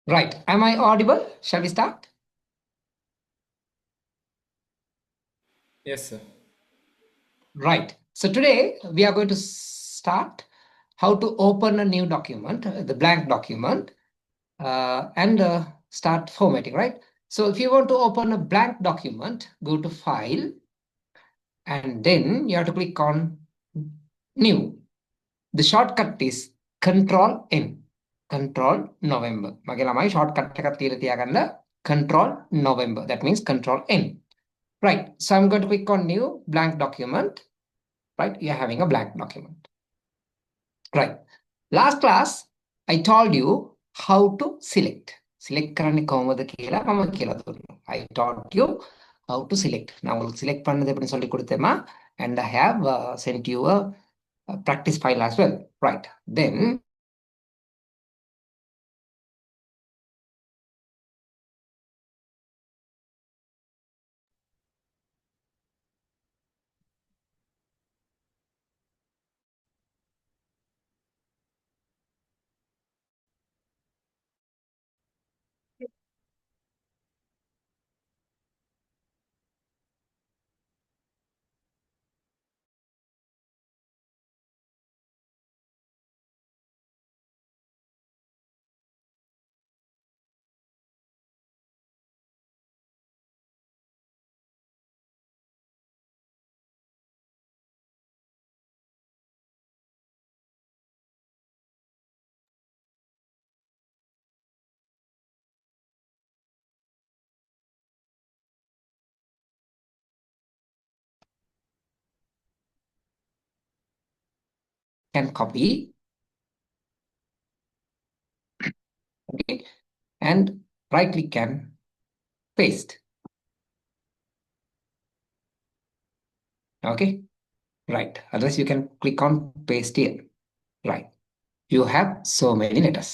Right. Am I audible? Shall we start? Yes, sir. Right. So today we are going to start how to open a new document, the blank document, and start formatting, right? So if you want to open a blank document, go to File, and then you have to click on New. The shortcut is Control N. Control November. මගේ ළමයි shortcut එකක් තියලා තියාගන්න Control November. That means Control N. Right. So I'm going to click on New Blank Document. Right. You're having a blank document. Right. Last class, I told you how to select. Select කරන්නේ කොහොමද කියලා මම කියලා දුන්නා. I taught you how to select. நான் உங்களுக்கு select பண்ணது எப்படின்னு சொல்லி கொடுத்தேமா, and I have sent you a practice file as well. Right. Then can copy, okay, and right click and paste. Okay, right. Otherwise, you can click on paste here. Right. You have so many letters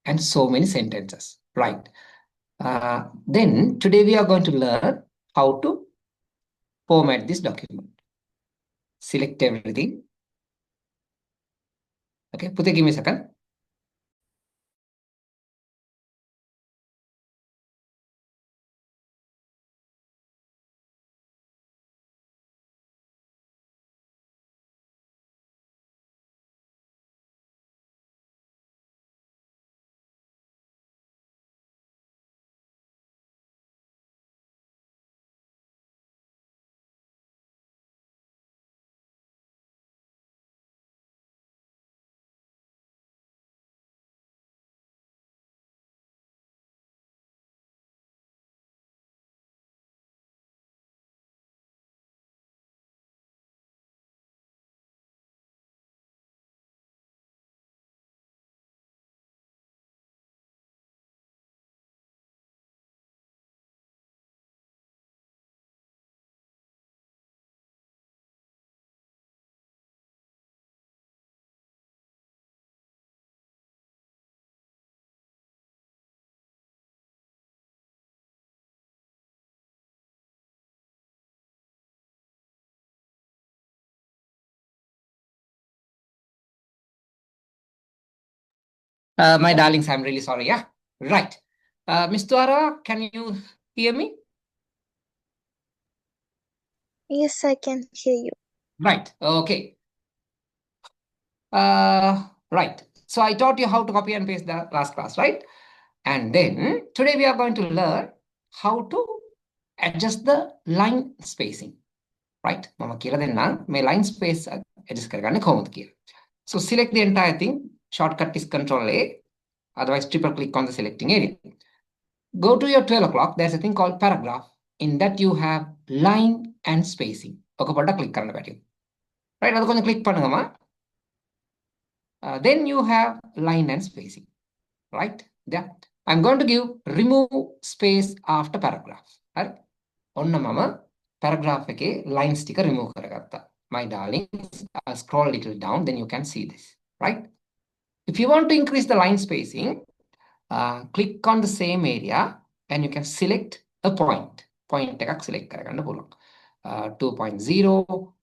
and so many sentences. Right. Then today we are going to learn how to format this document. Select everything. Okay, Pute, give me a second. My darlings, I'm really sorry. Yeah, right. Miss Dwara, can you hear me? Yes, I can hear you. Right. Okay. Right. So I taught you how to copy and paste the last class, right? And then today we are going to learn how to adjust the line spacing. Right? මම කියලා දෙන්නම් මේ line space adjust කරගන්නේ කොහොමද කියලා. So select the entire thing. Shortcut is Control A. Otherwise, triple click on the selecting area. Go to your 12 o'clock. There's a thing called paragraph. In that you have line and spacing. Okay, click කරන්න බැහැ. Right? அது கொஞ்சம் click பண்ணுங்கம்மா. Then you have line and spacing. Right? Yeah. I'm going to give remove space after paragraph. Right? ඔන්න මම paragraph එකේ lines ටික remove කරගත්තා. My darlings, scroll a little down, then you can see this. Right? If you want to increase the line spacing, click on the same area and you can select a point. Point එකක් select කරගන්න පුළුවන්. 2.0,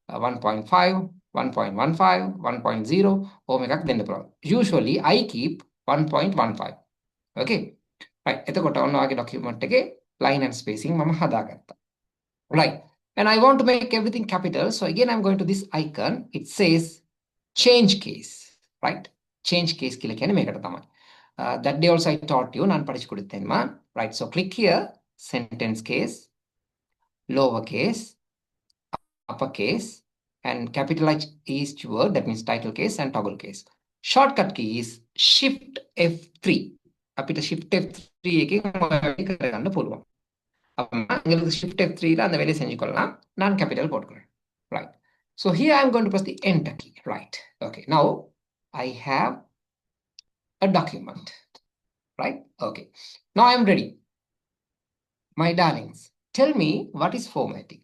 1.5, 1.15, 1.0 ඕම එකක් දෙන්න පුළුවන්. Usually I keep 1.15. Okay. right එතකොට ඔන්න ඔයගේ document එකේ line and spacing මම හදාගත්තා. Right. And I want to make everything capital. So again, I'm going to this icon. It says change case, right? Change case කියලා කියන්නේ මේකට තමයි. That day also I taught you ನಾನು படிச்சுಕೊಡುತ್ತೇನೆ. Right. So click here, sentence case, lowercase, uppercase, and capitalize each word. That means title case and toggle case. Shortcut key is Shift F3. අපිට Shift F3 එකකින් කරගන්න පුළුවන්. உங்களுக்கு shift F3 ல அந்த வேலையை செஞ்சுக்கொள்ளலாம். நான் capital போட்டுக்கிறேன். Right. So here I'm going to press the enter key. Right. Okay. Now I have a document. Right. Okay. Now I'm ready. My darlings, tell me what is formatting.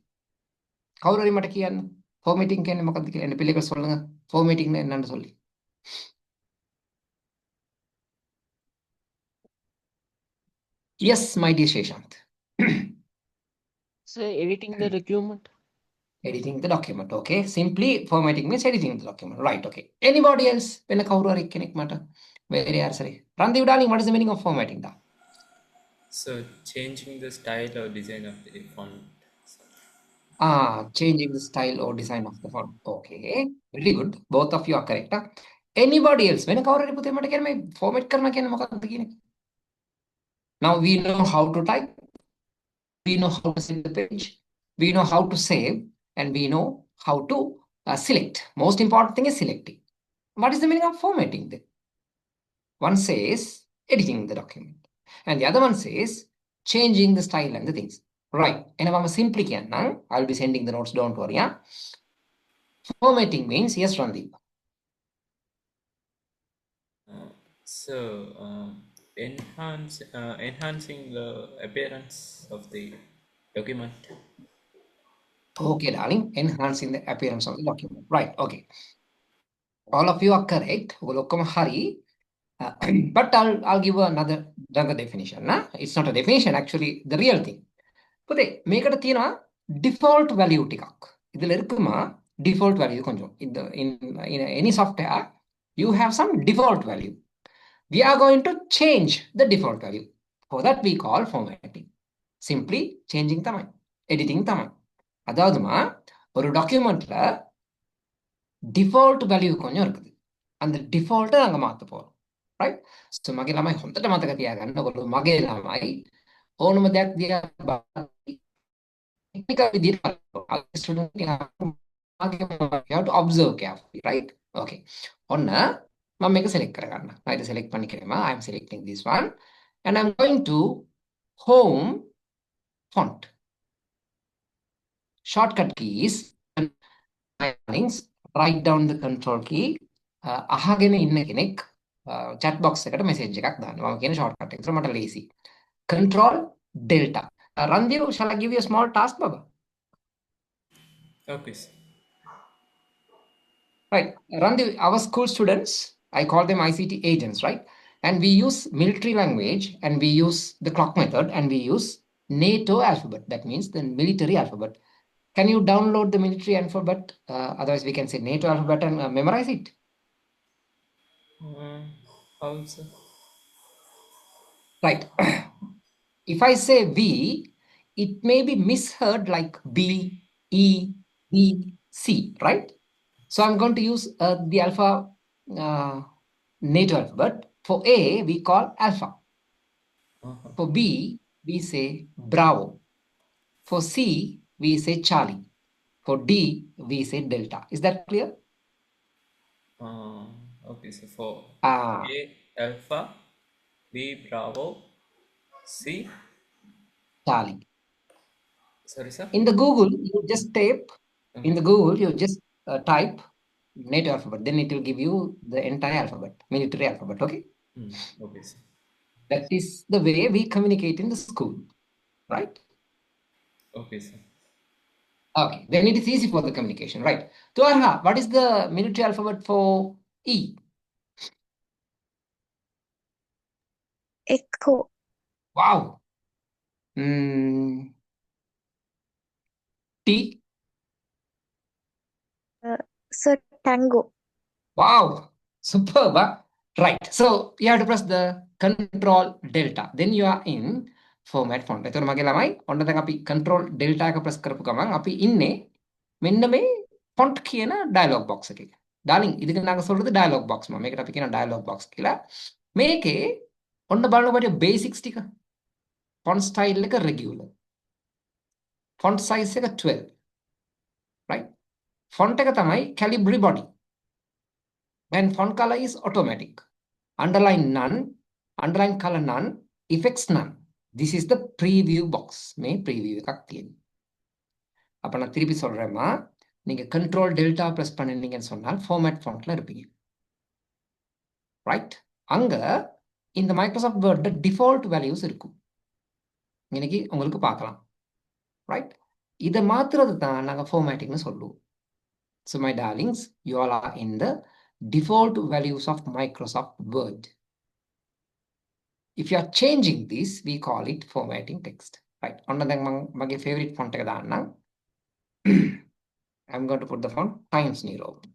කවුරු හරි මට කියන්න. formatting කියන්නේ මොකක්ද කියලා එන්න පිළිවෙල சொல்லுங்க. formatting என்னன்னு சொல்லி. Yes, my dear Sheshanth. So editing the document. Editing the document. Okay. Simply formatting means editing the document. Right. Okay. Anybody else? වෙන කවුරු හරි කෙනෙක් මට very answer. Randeep darling, what is the meaning of formatting da? So changing the style or design of the font. Changing the style or design of the font. Okay. Very good. Both of you are correct. Anybody else? වෙන කවුරු හරි පුතේ මට කියන්න මේ format කරනවා කියන්නේ මොකක්ද කියන එක? Now we know how to type. We know how to send the page. We know how to save. And we know how to select. Most important thing is selecting. What is the meaning of formatting then? One says editing the document. And the other one says changing the style and the things. Right. And if I'm simply can now, I'll be sending the notes, don't worry. Yeah? Formatting means, yes, Randeep. So enhancing the appearance of the document. Okay, darling. Enhancing the appearance of the document. Right. Okay. All of you are correct. Hari. But I'll give another definition. Nah? It's not a definition, actually, the real thing. පුතේ මේකට තියෙනවා default value ටිකක්. இதுல இருக்குமா default value கொஞ்சம். In any software, you have some default value. We are going to change the default value. For that we call formatting. Simply changing තමයි. Editing තමයි. அதாவதுமா ஒரு டாக்குமெண்ட்ல default value கொஞ்சம் இருக்குது. அந்த default நாங்க மாத்த போறோம். Right? So මගේ ළමයි හොඳට මතක තියාගන්න. ඔයගොල්ලෝ මගේ ළමයි ඕනම දෙයක් දිහා technical විදිහට student you have to observe carefully, right? Okay. ඔන්න මම මේක select කරගන්න. right select பண்ணிக்கிறேமா. I am selecting this one and I'm going to home font. Shortcut keys and write down the control key. අහගෙන ඉන්න කෙනෙක් chat box එකට message එකක් දාන්න. මම කියන shortcut එක. මට lazy. Control delta. Randeep, shall I give you a small task, Baba? Okay, sir. Right. Randeep, our school students, I call them ICT agents, right? And we use military language and we use the clock method and we use NATO alphabet. That means the military alphabet. Can you download the military alphabet? Otherwise, we can say NATO alphabet and memorize it. How, sir? Right. If I say V, it may be misheard like B, E, B, C, right? So I'm going to use the alpha NATO alphabet. For A, we call alpha. For B, we say Bravo. For C, we say Charlie. For D, we say Delta. Is that clear? Okay, so for A, Alpha, B, Bravo, C, Charlie. Sorry, sir? In the Google, you just type, in the Google, you just type NATO alphabet. Then it will give you the entire alphabet, military alphabet, okay? Okay, sir. That is the way we communicate in the school, right? Okay, sir. Okay, then it is easy for the communication, right? Tuarha, what is the military alphabet for E? Echo. Wow. T? So Tango. Wow, superb. Huh? Right, so you have to press the control delta. Then you are in format font. එතකොට මගේ ළමයි ඔන්න දැන් අපි control delta එක press කරපු ගමන් අපි ඉන්නේ මෙන්න මේ font කියන dialog box එකේ. darling இதுக்கு நாங்க சொல்றது dialog box மா. මේකට අපි කියන dialog box කියලා. මේකේ ඔන්න බලන්නකො basics ටික. font style එක regular. font size එක 12. right? font එක තමයි Calibri body. and font color is automatic. Underline none, underline color none, effects none. This is the preview box. මේ preview එකක් තියෙනවා. அப்ப நான் திருப்பி சொல்றேம்மா, நீங்க control delta press பண்ணினீங்கன்னு சொன்னால் format fontல இருப்பீங்க. right? அங்க இந்த மைக்ரோசாஃப்ட் வேர்ட் டிஃபால்ட் வேல்யூஸ் இருக்கும். இன்னைக்கு உங்களுக்கு பார்க்கலாம். right? இதை மாத்துறது தான் நாங்க formattingனு சொல்லுவோம். So my darlings, you all are in the default values of Microsoft Word. If you are changing this, we call it formatting text. Right? On the my favorite font I'm going to put the font Times New Roman.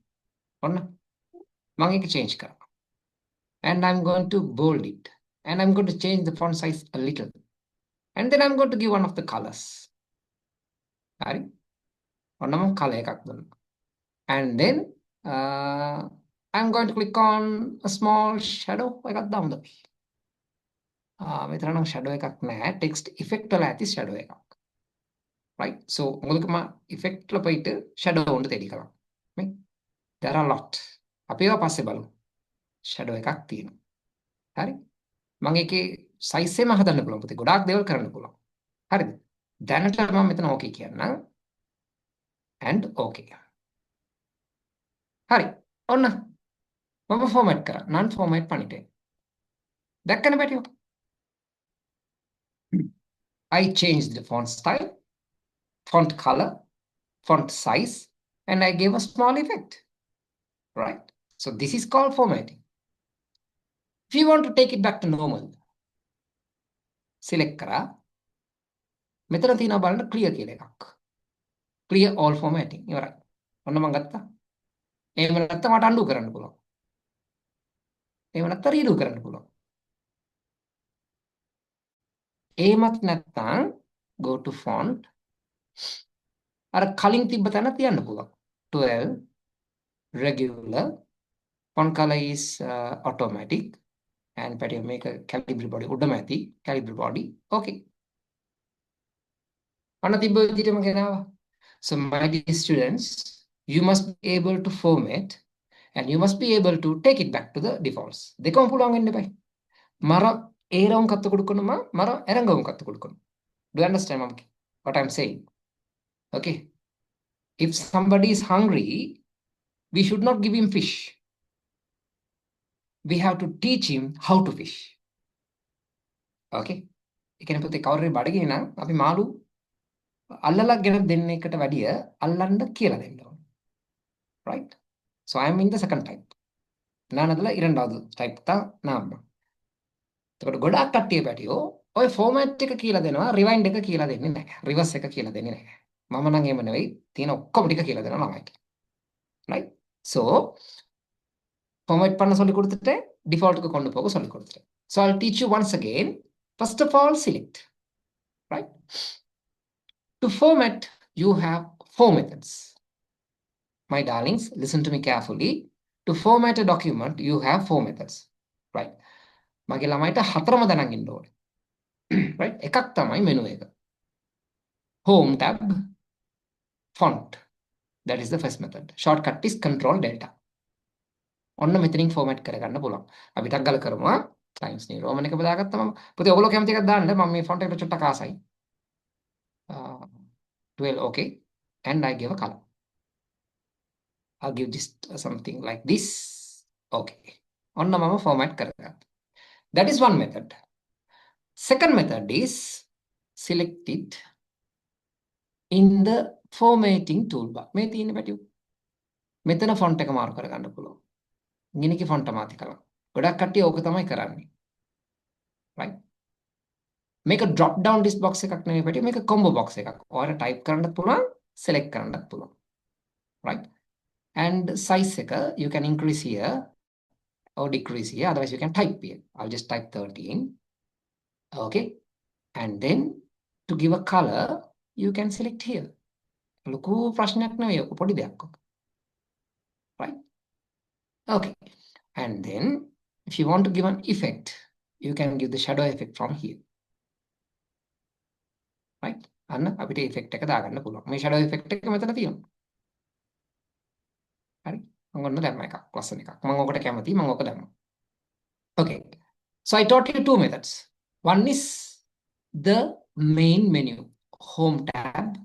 On change kar. And I'm going to bold it. And I'm going to change the font size a little. And then I'm going to give one of the colors. Right? On color and then I'm going to click on a small shadow. I got down the මෙතන shadow එකක් නැහැ. text effect වල ඇති shadow එකක්. right? So உங்களுக்கு effect ல போயிட்டு shadow ஒன்று தேடிக்கலாம். right? There are a lot. අපි ඒවා පස්සේ බලමු. shadow එකක් තියෙනවා. හරි? මම ඒකේ size එකම හදන්න පුළුවන්. පුතේ ගොඩාක් දේවල් කරන්න පුළුවන්. හරිද? දැනට මම මෙතන okay කියන්නම්. and okay. හරි. ඔන්න මම format කරා. non format பண்ணிட்டேன். දැක්කනේ පැටියෝ? I changed the font style, font color, font size, and I gave a small effect. Right? So this is called formatting. If you want to take it back to normal, select kara. මෙතන තියෙනවා බලන්න clear කියලා එකක්. Clear all formatting. ඉවරයි. ඔන්න මම ගත්තා. එහෙම නැත්නම් මට undo කරන්න පුළුවන්. එහෙම නැත්නම් redo කරන්න පුළුවන්. එහෙමත් නැත්නම් go to font. අර කලින් තිබ්බ තැන තියන්න පුළුවන්. 12 regular. Font color is automatic. And පැටිය මේක Calibri body උඩම ඇති. Calibri body. Okay. ඔන්න තිබ්බ විදිහටම ගෙනාවා. So my dear students, you must be able to format and you must be able to take it back to the defaults. දෙකම පුළුවන් වෙන්න එපයි. මර ඒරවුම් කත්ත கொடுக்கணுமா මර එරංගවුම් කත්ත கொடுக்கணும். Do you understand what I'm saying? Okay. If somebody is hungry, we should not give him fish. We have to teach him how to fish. Okay. ඒ කියන්නේ පුතේ කවුරුරි බඩගිනි නම් අපි මාළු අල්ලලා ගෙන දෙන්න එකට වැඩිය අල්ලන්න කියලා දෙන්න ඕනේ. Right? So I am in the second type. நான் அதுல இரண்டாவது type தான் நான். එතකොට ගොඩාක් කට්ටිය පැටියෝ ඔය format එක කියලා දෙනවා rewind එක කියලා දෙන්නේ නැහැ. reverse එක කියලා දෙන්නේ නැහැ. මම නම් එහෙම නෙවෙයි. තියෙන ඔක්කොම ටික කියලා දෙනවා ළමයිට. Right? So format பண்ண சொல்லி கொடுத்துட்டு default க்கு கொண்டு போக சொல்லி கொடுத்துட்டேன். So I'll teach you once again. First of all, select. Right? To format, you have 4 methods. My darlings, listen to me carefully. To format a document, you have 4 methods. Right? මගේ ළමයිට හතරම දැනන් ඉන්න ඕනේ. Right? එකක් තමයි menu එක. Home tab, font. That is the first method. Shortcut is control delta. ඔන්න මෙතනින් format කරගන්න පුළුවන්. අපි ටක් ගාලා කරමු. Times New Roman එක බදාගත්තම පුතේ ඔයගොල්ලෝ කැමති එකක් දාන්න මම මේ font එකට චුට්ටක් ආසයි. 12 okay and I give a color. I'll give this something like this. Okay. ඔන්න මම format කරගත්තා. That is one method. Second method is select it in the formatting toolbar. මේ තියෙන පැටියු. මෙතන font එක මාරු කරගන්න පුළුවන්. ගිනිකි font මාති කරලා. ගොඩක් කට්ටිය ඕක තමයි කරන්නේ. Right? මේක drop down list box එකක් නෙවෙයි පැටියු. මේක combo box එකක්. ඔයාලා type කරන්නත් පුළුවන්, select කරන්නත් පුළුවන්. Right? And size එක you can increase here or decrease here. Otherwise, you can type here. I'll just type 13. Okay. And then to give a color, you can select here. ලොකු ප්‍රශ්නයක් නෙවෙයි ඔක පොඩි දෙයක් ඔක. Right? Okay. And then if you want to give an effect, you can give the shadow effect from here. Right? අන්න අපිට effect එක දාගන්න පුළුවන්. මේ shadow effect එක මෙතන තියෙනවා. හරි? මම ඔන්න දැම්ම එකක් ලස්සන එකක්. මම ඔකට කැමතියි. මම ඔක දැම්මා. Okay. So I taught you two methods. One is the main menu, home tab.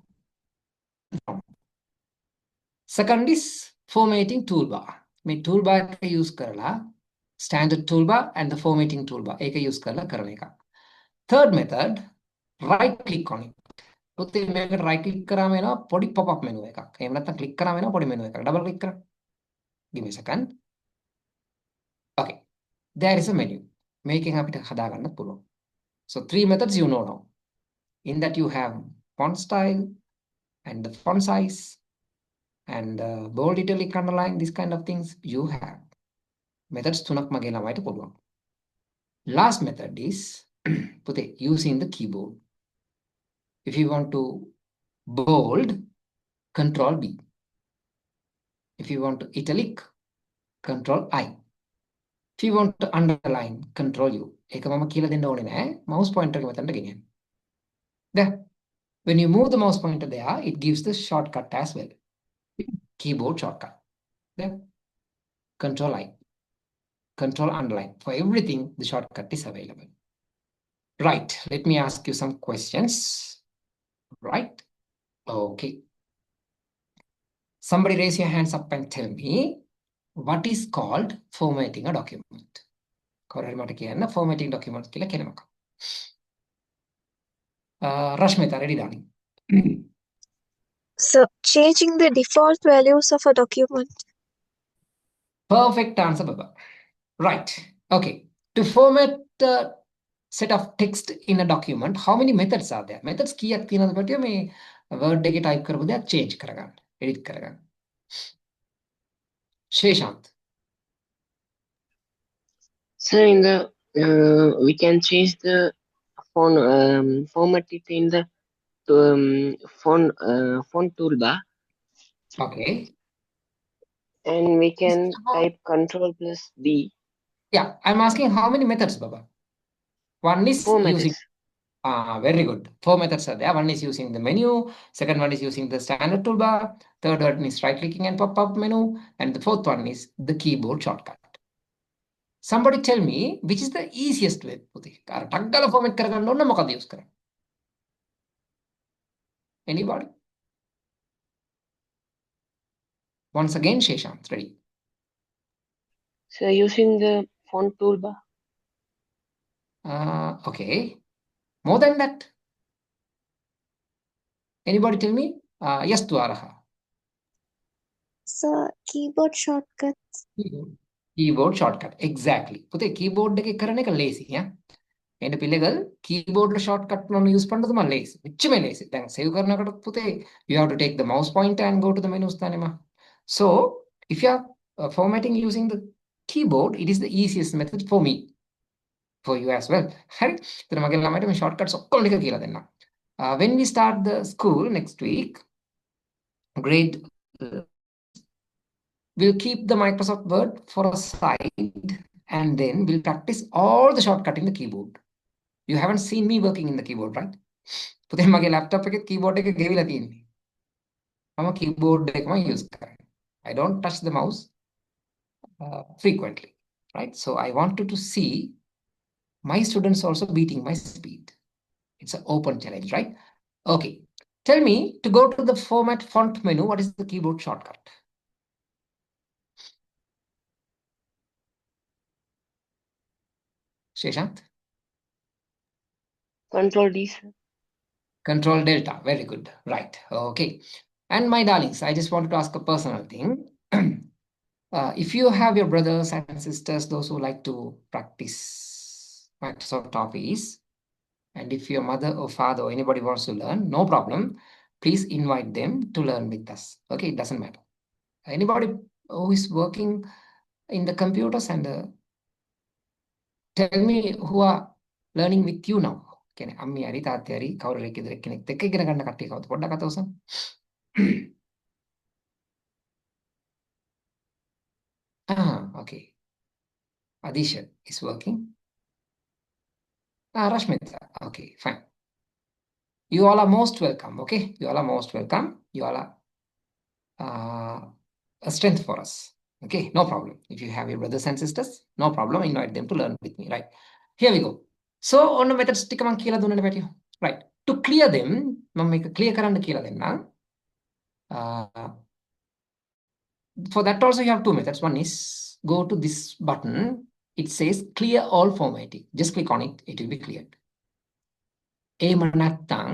Second is formatting toolbar. මේ toolbar එක use කරලා standard toolbar and the formatting toolbar ඒක use කරලා කරන එක. Third method, right click on it. පුතේ මේකට right click කරාම එනවා පොඩි pop up menu එකක්. එහෙම නැත්නම් click කරාම එනවා පොඩි menu එකක්. double click කරා. Give me a second. Okay. There is a menu. මේකෙන් අපිට හදාගන්න පුළුවන්. So three methods you know now. In that you have font style and the font size and bold, italic, underline, this kind of things you have. Methods තුනක් මගේ ළමයිට පුළුවන්. Last method is පුතේ using the keyboard. If you want to bold, Control B. If you want to italic, Control I. If you want to underline, Control U. ඒක මම කියලා දෙන්න ඕනේ නැහැ. Mouse pointer එක මෙතනට ගෙනියන්න. There. When you move the mouse pointer there, it gives the shortcut as well. Keyboard shortcut. There. Control I. Control underline. For everything, the shortcut is available. Right. Let me ask you some questions. Right. Okay. Somebody raise your hands up and tell me what is called formatting a document. Formatting document. Rashmita, ready, darling? So, changing the default values of a document. Perfect answer, Baba. Right. Okay. To format a set of text in a document, how many methods are there? Methods කීයක් තියෙනවද පැටියෝ මේ word එකේ type කරපු දෙයක් change කරගන්න, edit කරගන්න. Sheshanth. So in the we can change the format it in the font toolbar, Okay. and we can type Control plus B. Yeah, I'm asking how many methods, Baba? One is Four using. methods. Very good. Four methods are there. One is using the menu. Second one is using the standard toolbar. Third one is right-clicking and pop-up menu. And the fourth one is the keyboard shortcut. Somebody tell me which is the easiest way. Format කරගන්න use කරන්න. Anybody? Once again, Sheshanth, ready? So using the font toolbar. Okay. More than that? Anybody tell me? Yes, Dwaraha. So, keyboard shortcuts. Keyboard shortcut. Exactly. පුතේ keyboard එකේ කරන එක lazy, yeah? එන්න පිළිගල් keyboard shortcut වල use பண்ணது මම lazy. මෙච්චම lazy. දැන් save කරනකොට පුතේ you have to take the mouse pointer and go to the menus தானேமா. So, if you are formatting using the keyboard, it is the easiest method for me. For you as well. හරි. එතන මගේ ළමයිට මේ shortcuts ඔක්කොම ටික කියලා දෙන්නම්. When we start the school next week, grade we'll keep the Microsoft Word for a side and then we'll practice all the shortcut in the keyboard. You haven't seen me working in the keyboard, right? පුතේ මගේ laptop එකේ keyboard එක ගෙවිලා තියෙන්නේ. මම keyboard එකම use කරන්නේ. I don't touch the mouse frequently, right? So I wanted to see my students also beating my speed. It's an open challenge, right? Okay. Tell me, to go to the format font menu, what is the keyboard shortcut? Sheshanth? Control D. Control Delta. Very good. Right. Okay. And my darlings, I just wanted to ask a personal thing. If you have your brothers and sisters, those who like to practice Microsoft Office, and if your mother or father or anybody wants to learn, no problem. Please invite them to learn with us. Okay, it doesn't matter. Anybody who is working in the computers and tell me who are learning with you now. කියන්නේ අම්මි හරි තාත්තේ හරි කවුරු හරි කෙනෙක් එක්ක ඉගෙන ගන්න කට්ටිය කවුද? පොඩ්ඩක් අත උසන්න. Okay. Adisha is working. Rashmita. Okay, fine. You all are most welcome. Okay, you all are most welcome. You all are a strength for us. Okay, no problem. If you have your brothers and sisters, no problem. Invite them to learn with me. Right. Here we go. So on the methods ටික මම කියලා දුන්නනේ පැටියෝ. Right. To clear them, මම මේක clear කරන්න කියලා දෙන්නම්. For that also you have two methods. One is go to this button. It says clear all formatting. Just click on it. It will be cleared. එහෙම නැත්නම්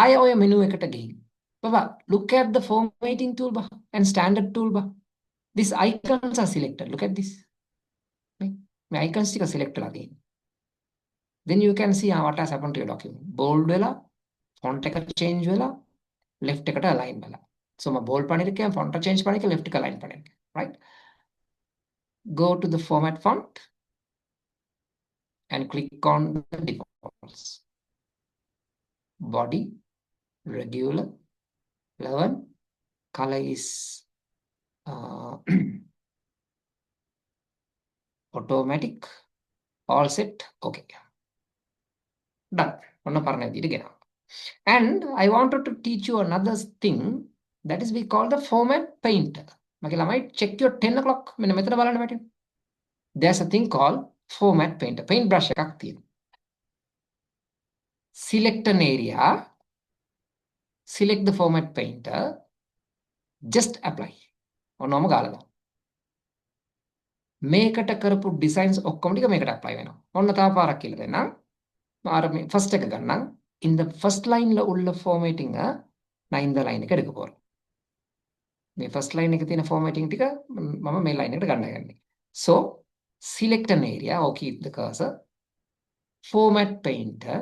ආය ඔය menu එකට ගිහින් Baba, look at the formatting toolbar and standard toolbar. These icons are selected. Look at this. My icons are selected again. Then you can see what has happened to your document. Bold vela, font change vela, left align vela. So my bold panirike, font change panirike, left align panirike. Right? Go to the format font and click on the defaults. Body, regular, 11, color is automatic, all set, okay. Done. And I wanted to teach you another thing that is we call the format painter. Check your 10 o'clock. There's a thing called format painter. Paintbrush. Select an area. Select the format painter. Just apply. මේකට කරපු designs ඔක්කොම ටික මේකට apply වෙනවා. ඔන්න තව පාරක් කියලා දෙන්නම්. first එක ගන්නම්. In the first line ல உள்ள formatting நான் இந்த line එක எடுக்க போறேன். මේ first line එකේ තියෙන formatting ටික මම මේ line එකට ගන්න යන්නේ. So select an area or keep the cursor. Format painter.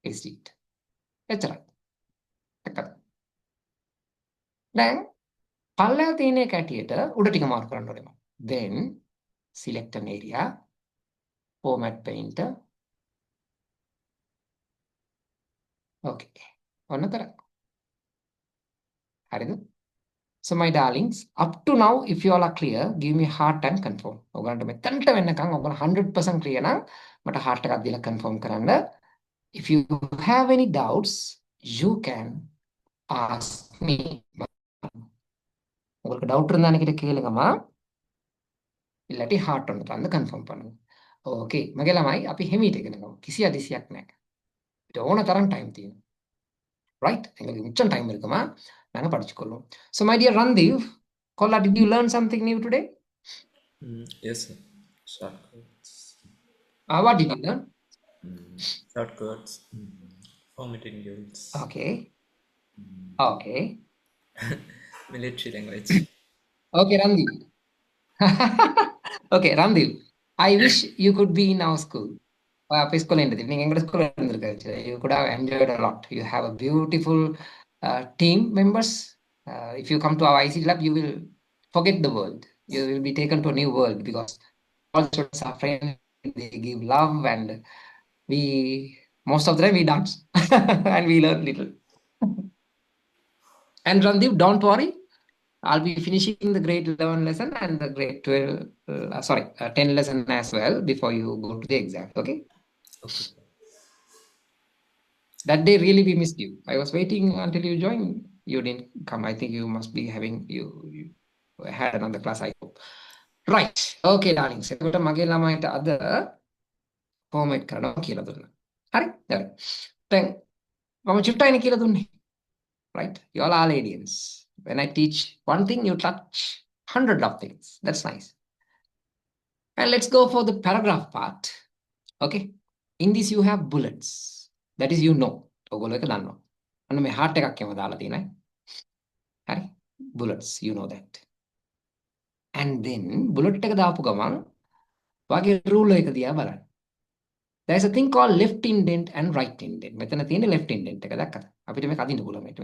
Paste it. එච්චරයි. දැන් පල්ලෙහා තියෙන එක ඇටියට උඩ ටික මාර්ක් කරන්න ඕනේ. Then select an area. Format painter. Okay. ඔන්න කරා. හරිද? So my darlings, up to now, if you all are clear, give me heart and confirm. ඔයගොල්ලන්ට මෙතනට වෙන්නකම් ඔයගොල්ලෝ 100% clear නම් මට heart එකක් දීලා confirm කරන්න. If you have any doubts, you can ask me. உங்களுக்கு டவுட் இருந்தா என்கிட்ட கேளுங்கம்மா. இல்லாட்டி heart ஒன்று தந்து confirm பண்ணுங்க. Okay, මගේ ළමයි අපි හිමීට ඉගෙන ගමු. කිසි අදිසියක් නැහැ. අපිට ඕන තරම් time තියෙනවා. Right? எங்களுக்கு மிச்சம் time இருக்குமா? நாங்க படிச்சுக்கொள்வோம். So my dear Randeep, Kola, did you learn something new today? Yes, sir. Shortcuts. What did you learn? Shortcuts. Formatting rules. Okay. Okay. Military language. Okay, Randeep. Okay, Randeep. I wish you could be in our school. School you could have enjoyed a lot. You have a beautiful team members. If you come to our ICT lab, you will forget the world. You will be taken to a new world because all students are friendly. They give love, and most of the time we dance and we learn little. And Randeep, don't worry. I'll be finishing the grade 11 lesson and the grade 10 lesson as well before you go to the exam. Okay? Okay. That day really we missed you. I was waiting until you joined. You didn't come. I think you must be having you had another class, I hope. Right. Okay, darlings. එතකොට මගේ ළමයිට අද format කරනවා කියලා දුන්නා. හරි? හරි. දැන් මම චුට්ටයිනේ කියලා දුන්නේ. Right? You all are aliens. When I teach one thing, you touch 100 of things. That's nice. And let's go for the paragraph part. Okay? In this you have bullets. That is, you know. ඔයගොල්ලෝ එක දන්නවා. අන්න මේ heart එකක් එම දාලා තියෙනවා. හරි? Bullets, you know that. And then bullet එක දාපු ගමන් වගේ ruler එක දිහා බලන්න. There is a thing called left indent and right indent. මෙතන තියෙන left indent එක දැක්කද? අපිට මේක අදින්න පුළුවන් මේක.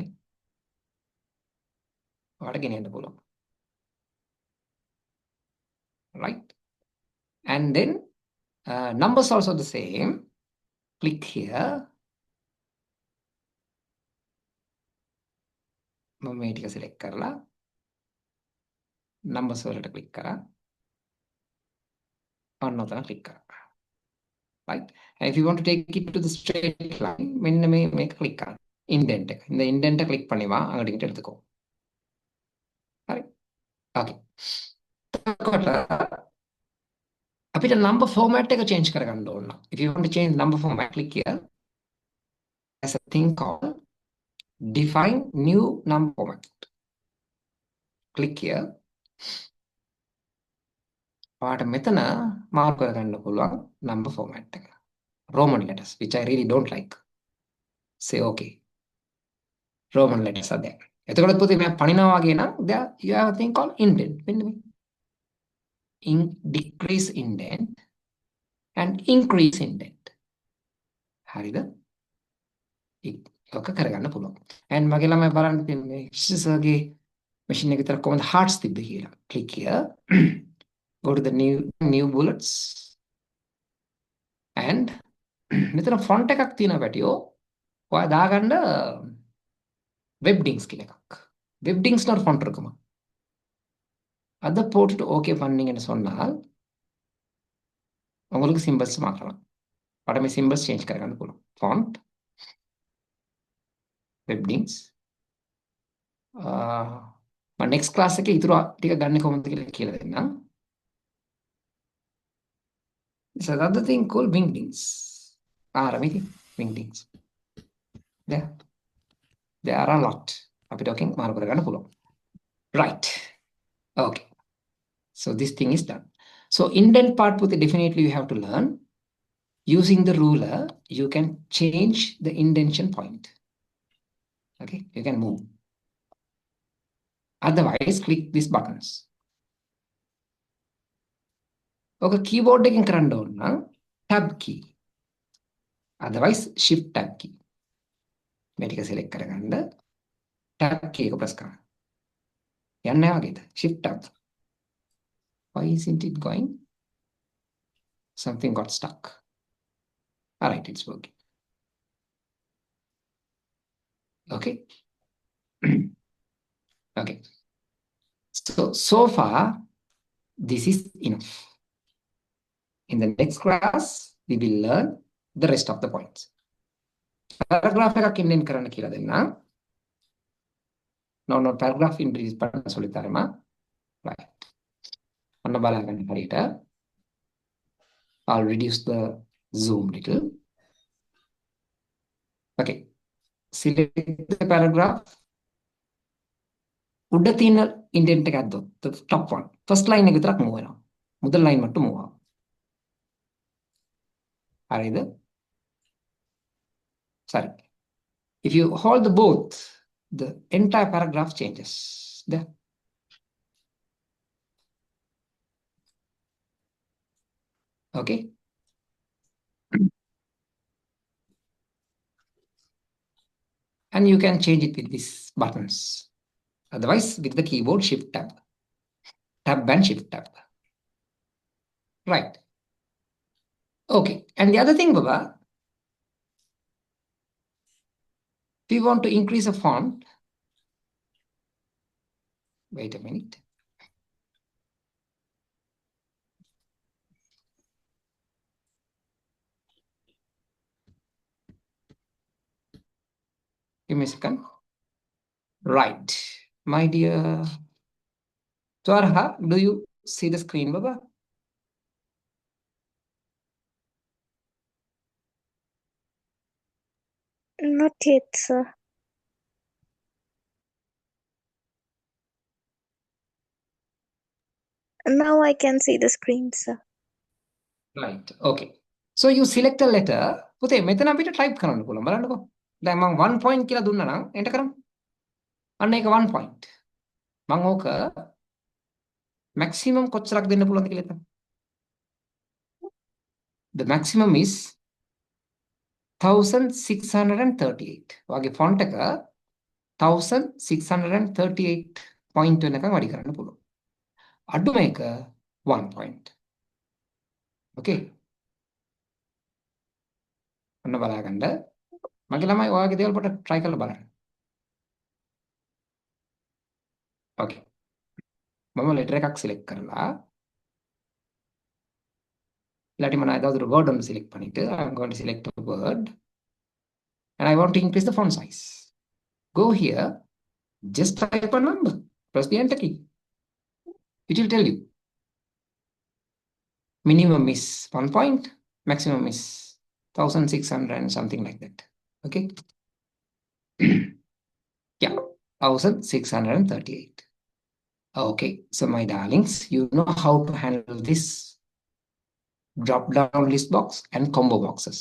ඔයාලට ගෙනියන්න පුළුවන්. Right? And then numbers also the same. Click here. මම මේ ටික select කරලා numbers වලට click කරා. ඔන්න ඔතන click කරා. Right? And if you want to take it to the straight line, මෙන්න මේක click කරන්න. indent එක. இந்த indent click பண்ணிவா அங்கடிக்கிட்டு எடுத்துக்கோ. හරි. Okay. එතකොට අපිට number format එක change කරගන්න ඕන. If you want to change number format, click here. There's a thing called define new number format. Click here. ඔයාට මෙතන මාර්ක් කරගන්න පුළුවන් number format එක. Roman letters, which I really don't like. Say okay. Roman letters are there. එතකොට පුතේ මම පණිනවා වගේ නම් there you have a thing called indent. මෙන්න මේ. Decrease indent and increase indent. හරිද? ඔක කරගන්න පුළුවන්. and මගේ ළමයි බලන්න තියෙන්නේ සර්ගේ machine එක විතර කොහොමද hearts තිබ්බ කියලා. Click here. Go to the new bullets. And මෙතන font එකක් තියෙනවා පැටියෝ. ඔයා දාගන්න webdings කියලා එකක්. webdings னோட font இருக்குமா? அதை போட்டுட்டு ஓகே பண்ணீங்கன்னு சொன்னால் உங்களுக்கு சிம்பிள்ஸ் மாற்றலாம். படமே சிம்பிள்ஸ் சேஞ்ச் කරගන්න පුළුවන්. font webdings මම next class එකේ ඊටු ටික ගන්න කොහොමද කියලා දෙන්නම්. There's another thing called wingdings. Ramiti, wingdings. There are a lot. අපි talking මාරු කරගන්න පුළුවන්. Right. Okay. So this thing is done. So indent part put definitely you have to learn. Using the ruler, you can change the indentation point. Okay, you can move. Otherwise, click these buttons. Okay, keyboard එකෙන් කරන්න ඕන නම් tab key. Otherwise, shift tab key. මේ ටික select කරගන්න tab key එක press කරන්න. යන්නේ වගේද? shift tab. Why isn't it going? Something got stuck. All right, it's working. Okay. Okay. So far, this is enough. In the next class, we will learn the rest of the points. Paragraph එකක් indent කරන්න කියලා දෙන්න. No, paragraph indent பண்ண சொல்லி தரேமா. Right. අන්න බලන්න හරියට. I'll reduce the zoom little. Okay. Select the paragraph. උඩ තියෙන indent එක අද්දොත් the top one. First line එක විතරක් move වෙනවා. முதல் line மட்டும் move ஆகும். හරිද? Sorry. If you hold the both, the entire paragraph changes. There. Okay. And you can change it with these buttons. Otherwise, with the keyboard, shift tab. Tab and shift tab. Right. Okay. And the other thing, Baba, if you want to increase a font, wait a minute. Give me a second. Right. My dear Twarha, do you see the screen, Baba? Not yet, sir. Now I can see the screen, sir. Right. Okay. So you select a letter. පුතේ මෙතන අපිට type කරන්න පුළුවන්. බලන්නකෝ. දැන් මම 1 point කියලා දුන්නා නම් enter කරමු. අන්න ඒක 1 point. මම ඕක maximum කොච්චරක් දෙන්න පුළුවන්ද කියලා හිතන්න. The maximum is 1638. වගේ font එක 1638 point වෙනකන් වැඩි කරන්න පුළුවන්. අඩුම එක 1 point. Okay. ඔන්න බලාගන්න. මගේ ළමයි ඔයාගේ දේවල් පොඩ්ඩක් try කරලා බලන්න. Okay. මම letter එකක් select කරලා இல்லாட்டி நான் ஏதாவது ஒரு word ஒன்று select பண்ணிட்டு I'm going to select a word and I want to increase the font size. Go here, just type a number. Press the enter key. It will tell you. Minimum is 1 point, maximum is 1600 and something like that. Okay. Yeah, 1638. Okay, so my darlings, you know how to handle this drop down list box and combo boxes,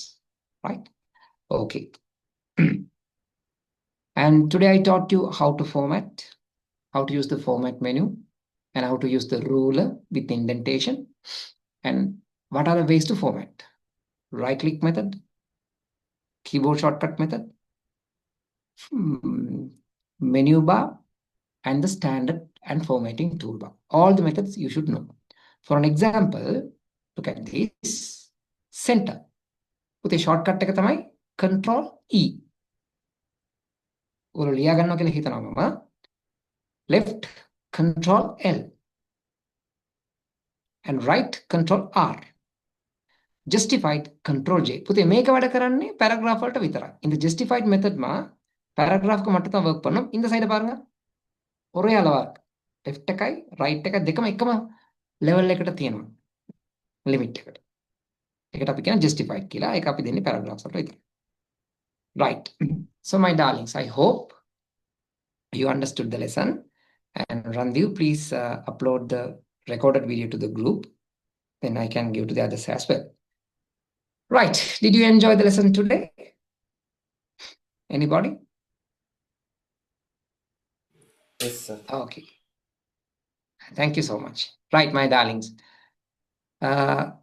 right? Okay. And today I taught you how to format, how to use the format menu, and how to use the ruler with indentation, and what are the ways to format. Right click method, keyboard shortcut method, menu bar, and the standard and formatting toolbar. All the methods you should know. For an example, look at this. Center. With a shortcut එක තමයි Control E. ඔයාලා ලියා ගන්නවා කියලා හිතනවා මම. Left Control L. And right Control R. Justified Control J. පුතේ මේක වැඩ කරන්නේ paragraph වලට විතරයි. In the justified method மா paragraph க்கு மட்டும் தான் work பண்ணும். இந்த சைடு பாருங்க. ஒரே அளவா left එකයි right එකයි දෙකම එකම level එකට තියෙනවා. limit එකට. ඒකට අපි කියන justified කියලා. ඒක අපි දෙන්නේ paragraphs වලට විතරයි. Right. So my darlings, I hope you understood the lesson. And Randev, please upload the recorded video to the group. Then I can give to the others as well. Right. Did you enjoy the lesson today? Anybody? Yes, sir. Okay. Thank you so much. Right, my darlings.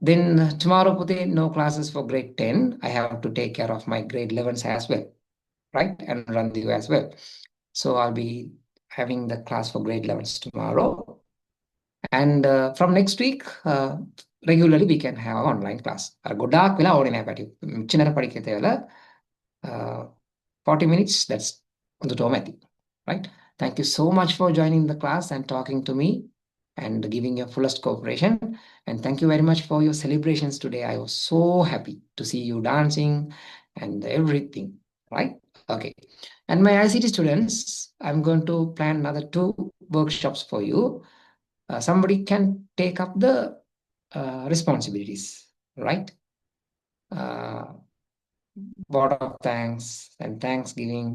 Then tomorrow, Pute, no classes for grade 10. I have to take care of my grade 11s as well. Right? And Randev as well. So I'll be having the class for grade 11s tomorrow. And from next week, regularly we can have online class. ගොඩාක් වෙලා ඕනේ නැහැ පැටි. මෙච්චර පරිකේතේ වෙලා 40 minutes, that's automatic, right? Thank you so much for joining the class and talking to me and giving your fullest cooperation. And thank you very much for your celebrations today. I was so happy to see you dancing and everything, right? Okay. And my ICT students, I'm going to plan another 2 workshops for you. Somebody can take up the responsibilities, right? Vote of thanks and Thanksgiving.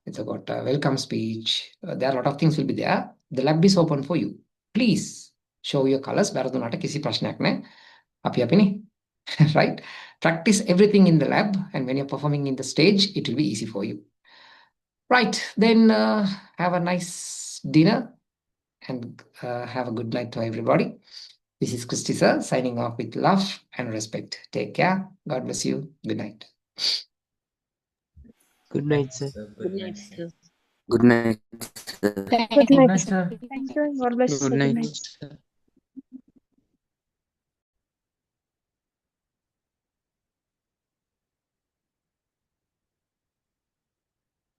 It's about a welcome speech. There are a lot of things will be there. The lab is open for you. Please show your colors. Right? Practice everything in the lab, and when you're performing in the stage, it will be easy for you. Right. Then have a nice dinner and have a good night to everybody. This is Christy sir signing off with love and respect. Take care. God bless you. Good night. Good night, sir. Good night, sir. Good night, sir. Good night. Good night. Sir. Thank you. God bless you. Good Good night, night. sir.